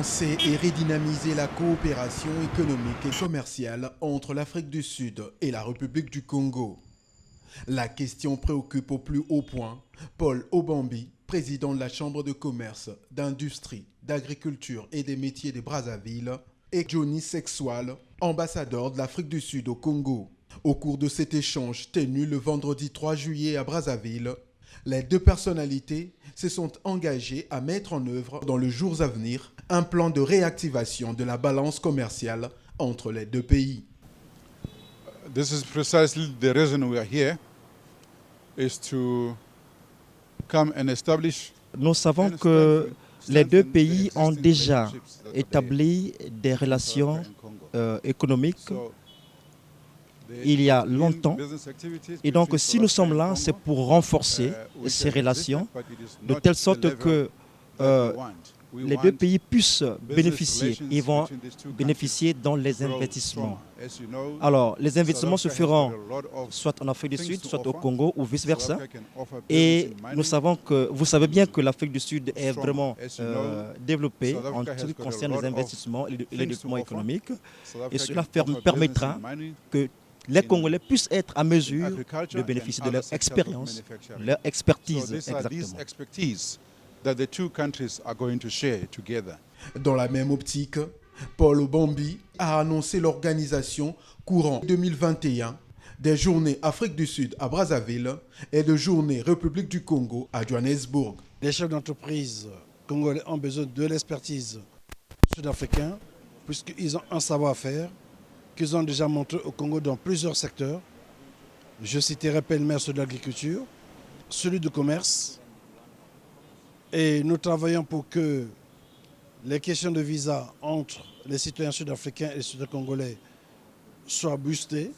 relancer et redynamiser la coopération économique et commerciale entre l'Afrique du Sud et la République du Congo. La question préoccupe au plus haut point Paul Obambi, président de la Chambre de commerce, d'industrie, d'agriculture et des métiers de Brazzaville, et Johnny Sexwal, ambassadeur de l'Afrique du Sud au Congo. Au cours de cet échange tenu le vendredi 3 juillet à Brazzaville, les deux personnalités se sont engagées à mettre en œuvre dans les jours à venir un plan de réactivation de la balance commerciale entre les deux pays. This is precisely the reason we are here, is to come and establish. Nous savons que les deux pays ont déjà établi des relations économiques il y a longtemps. Et donc, si nous sommes là, c'est pour renforcer ces relations de telle sorte que les deux pays puissent bénéficier. Ils vont bénéficier dans les investissements. Alors, les investissements se feront soit en Afrique du Sud, soit au Congo ou vice-versa. Et nous savons que, vous savez bien que l'Afrique du Sud est vraiment développée en ce qui concerne les investissements et le développement économique. Et cela permettra que les Congolais puissent être à mesure de bénéficier de leur expérience, leur expertise exactement. Dans la même optique, Paul Obambi a annoncé l'organisation courant 2021 des journées Afrique du Sud à Brazzaville et de journées République du Congo à Johannesburg. Les chefs d'entreprise congolais ont besoin de l'expertise sud-africaine puisqu'ils ont un savoir-faire qu'ils ont déjà montré au Congo dans plusieurs secteurs. Je citerai pêle-mêle celui de l'agriculture, celui du commerce. Et nous travaillons pour que les questions de visa entre les citoyens sud-africains et les citoyens congolais soient boostées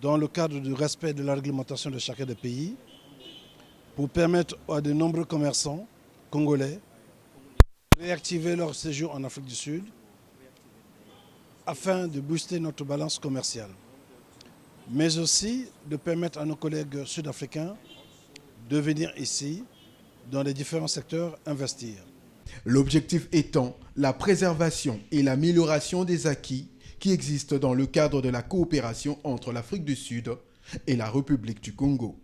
dans le cadre du respect de la réglementation de chacun des pays pour permettre à de nombreux commerçants congolais de réactiver leur séjour en Afrique du Sud afin de booster notre balance commerciale, mais aussi de permettre à nos collègues sud-africains de venir ici, dans les différents secteurs, investir. L'objectif étant la préservation et l'amélioration des acquis qui existent dans le cadre de la coopération entre l'Afrique du Sud et la République du Congo.